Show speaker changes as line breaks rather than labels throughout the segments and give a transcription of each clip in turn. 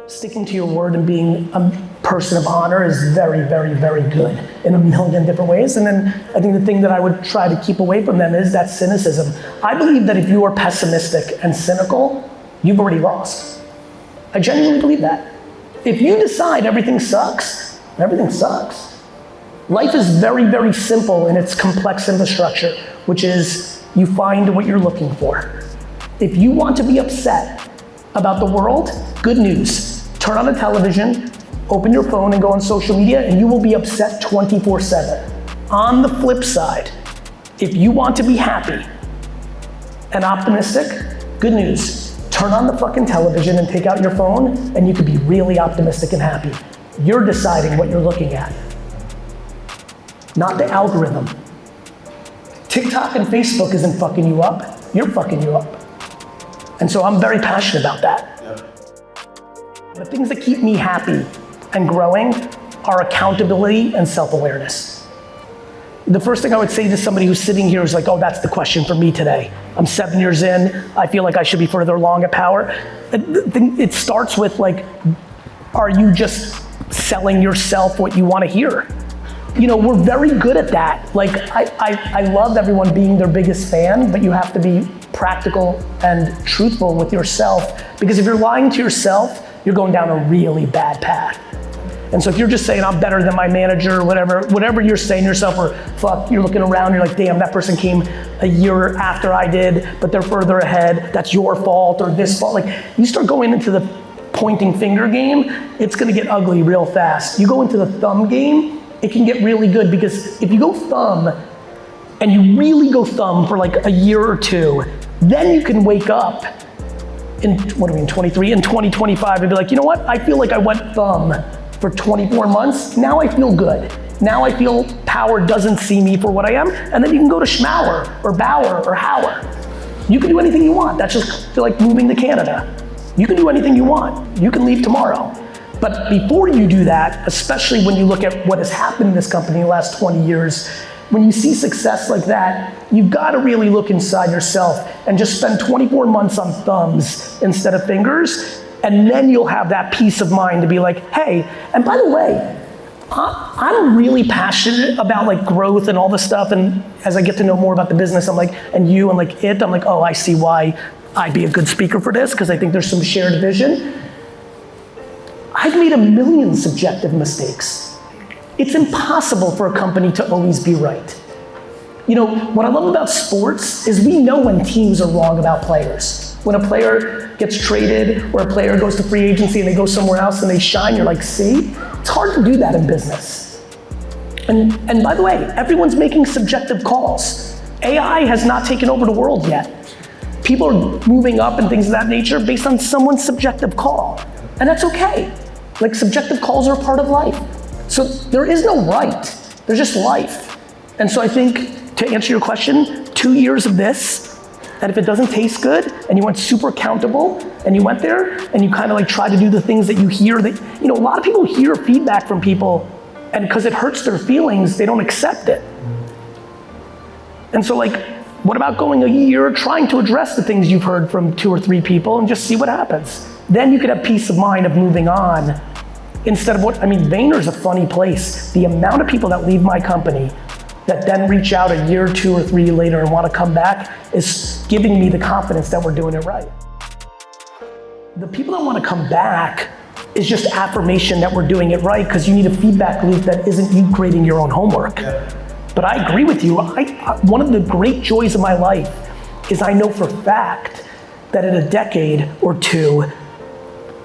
sticking to your word and being a person of honor is very, very, very good in a million different ways. And then I think the thing that I would try to keep away from them is that cynicism. I believe that if you are pessimistic and cynical, you've already lost. I genuinely believe that. If you decide everything sucks, everything sucks. Life is very, very simple in its complex infrastructure, which is you find what you're looking for. If you want to be upset about the world, good news. Turn on the television, open your phone and go on social media and you will be upset 24/7. On the flip side, if you want to be happy and optimistic, good news. Turn on the fucking television and take out your phone and you could be really optimistic and happy. You're deciding what you're looking at, not the algorithm. TikTok and Facebook isn't fucking you up, you're fucking you up. And so I'm very passionate about that. The things that keep me happy and growing are accountability and self-awareness. The first thing I would say to somebody who's sitting here is like, oh, that's the question for me today. I'm 7 years in, I feel like I should be further along at Power. It starts with like, are you just selling yourself what you want to hear? You know, we're very good at that. Like, I love everyone being their biggest fan, but you have to be practical and truthful with yourself, because if you're lying to yourself, you're going down a really bad path. And so if you're just saying, I'm better than my manager, or whatever you're saying to yourself, or fuck, you're looking around, you're like, damn, that person came a year after I did, but they're further ahead, that's your fault, or this fault. Like, you start going into the pointing finger game, it's gonna get ugly real fast. You go into the thumb game, it can get really good, because if you go thumb, and you really go thumb for like a year or two, then you can wake up in, 23, in 2025 and be like, you know what? I feel like I went thumb for 24 months. Now I feel good. Now I feel Power doesn't see me for what I am. And then you can go to Schmauer or Bauer or Hauer. You can do anything you want. That's just like moving to Canada. You can do anything you want. You can leave tomorrow. But before you do that, especially when you look at what has happened in this company in the last 20 years, when you see success like that, you've got to really look inside yourself and just spend 24 months on thumbs instead of fingers, and then you'll have that peace of mind to be like, hey, and by the way, I'm really passionate about like growth and all this stuff, and as I get to know more about the business, I'm like, and you and like I'm like, oh, I see why I'd be a good speaker for this, because I think there's some shared vision. I've made a million subjective mistakes. It's impossible for a company to always be right. You know, what I love about sports is we know when teams are wrong about players. When a player gets traded or a player goes to free agency and they go somewhere else and they shine, you're like, see? It's hard to do that in business. And by the way, everyone's making subjective calls. AI has not taken over the world yet. People are moving up and things of that nature based on someone's subjective call. And that's okay. Like, subjective calls are a part of life. So there is no right, there's just life. And so I think, to answer your question, 2 years of this, and if it doesn't taste good, and you went super accountable, and you went there, and you kind of like try to do the things that you hear, that, you know, a lot of people hear feedback from people, and because it hurts their feelings, they don't accept it. And so like, what about going a year trying to address the things you've heard from 2 or 3 people and just see what happens? Then you could have peace of mind of moving on. Instead of what, I mean, Vayner's a funny place. The amount of people that leave my company that then reach out a year, 2 or 3 later and want to come back is giving me the confidence that we're doing it right. The people that want to come back is just affirmation that we're doing it right, because you need a feedback loop that isn't you creating your own homework. But I agree with you. One of the great joys of my life is I know for a fact that in a decade or two,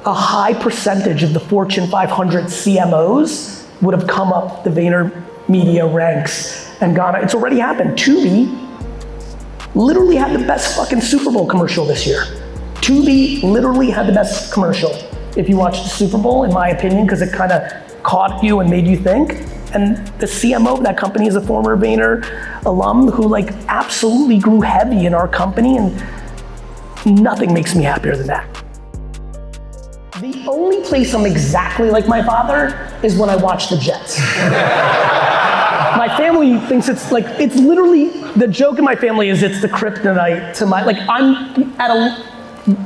a high percentage of the Fortune 500 CMOs would have come up the VaynerMedia ranks and gone, it's already happened. Tubi literally had the best fucking Super Bowl commercial this year. Tubi literally had the best commercial. If you watched the Super Bowl, in my opinion, because it kind of caught you and made you think. And the CMO of that company is a former Vayner alum who like absolutely grew heavy in our company, and nothing makes me happier than that. The only place I'm exactly like my father is when I watch the Jets. My family thinks it's like, it's literally, the joke in my family is it's the kryptonite to my, like I'm at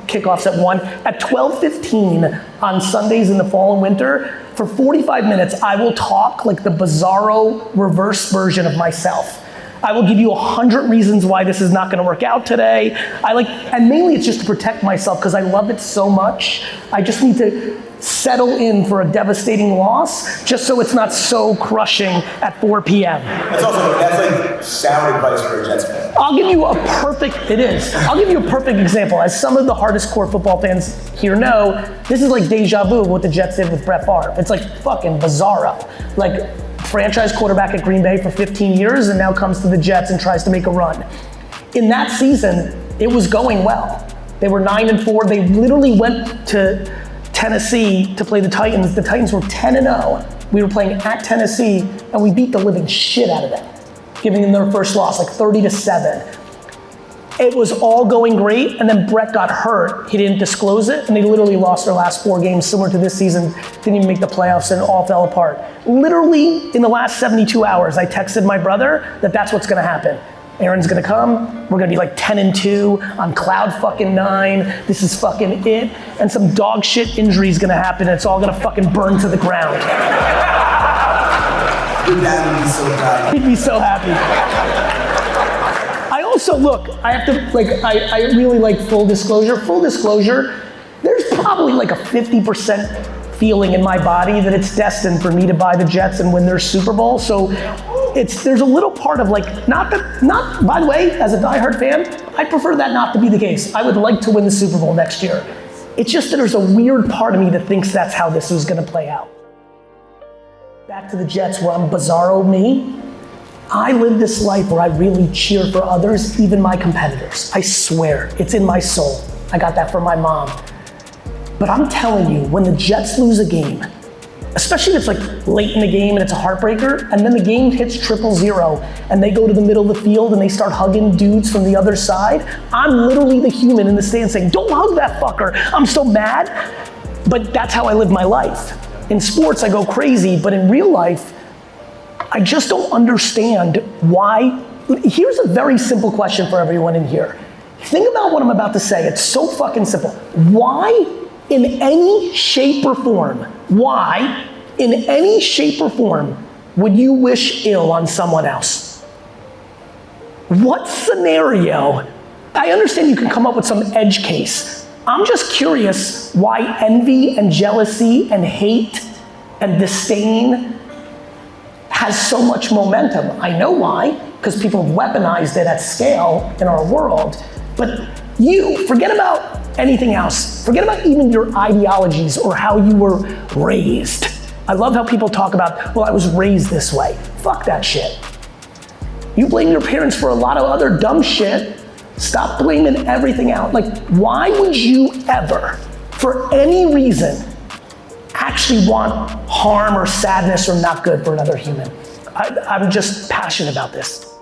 kickoffs at 1. At 12:15 on Sundays in the fall and winter, for 45 minutes, I will talk like the Bizarro Reverse version of myself. I will give you 100 reasons why this is not gonna work out today. And mainly it's just to protect myself because I love it so much. I just need to settle in for a devastating loss just so it's not so crushing at 4 p.m.
That's like sound advice for a Jets fan.
I'll give you a perfect example. As some of the hardest core football fans here know, this is like deja vu what the Jets did with Brett Favre. It's like fucking bizarro. Like, franchise quarterback at Green Bay for 15 years and now comes to the Jets and tries to make a run. In that season, it was going well. They were 9-4. They literally went to Tennessee to play the Titans. The Titans were 10-0. We were playing at Tennessee and we beat the living shit out of them, giving them their first loss, like 30-7. It was all going great, and then Brett got hurt. He didn't disclose it, and they literally lost their last 4 games, similar to this season. Didn't even make the playoffs, and it all fell apart. Literally, in the last 72 hours, I texted my brother that that's what's gonna happen. Aaron's gonna come, we're gonna be like 10-2 on cloud fucking 9. This is fucking it, and some dog shit injury's gonna happen, and it's all gonna fucking burn to the ground.
Your dad would be so proud.
He'd be so happy. Also, look, I have to, I really like full disclosure. Full disclosure, there's probably like a 50% feeling in my body that it's destined for me to buy the Jets and win their Super Bowl. So there's a little part of not, by the way, as a diehard fan, I prefer that not to be the case. I would like to win the Super Bowl next year. It's just that there's a weird part of me that thinks that's how this is gonna play out. Back to the Jets where I'm bizarro me. I live this life where I really cheer for others, even my competitors. I swear, it's in my soul. I got that from my mom. But I'm telling you, when the Jets lose a game, especially if it's like late in the game and it's a heartbreaker, and then the game hits 0-0, and they go to the middle of the field and they start hugging dudes from the other side, I'm literally the human in the stand saying, don't hug that fucker, I'm so mad. But that's how I live my life. In sports, I go crazy, but in real life, I just don't understand why. Here's a very simple question for everyone in here. Think about what I'm about to say. It's so fucking simple. Why, in any shape or form, would you wish ill on someone else? What scenario? I understand you can come up with some edge case. I'm just curious why envy and jealousy and hate and disdain has so much momentum. I know why, because people have weaponized it at scale in our world. But you, forget about anything else. Forget about even your ideologies or how you were raised. I love how people talk about, well, I was raised this way. Fuck that shit. You blame your parents for a lot of other dumb shit. Stop blaming everything out. Why would you ever, for any reason, actually want harm or sadness or not good for another human? I'm just passionate about this.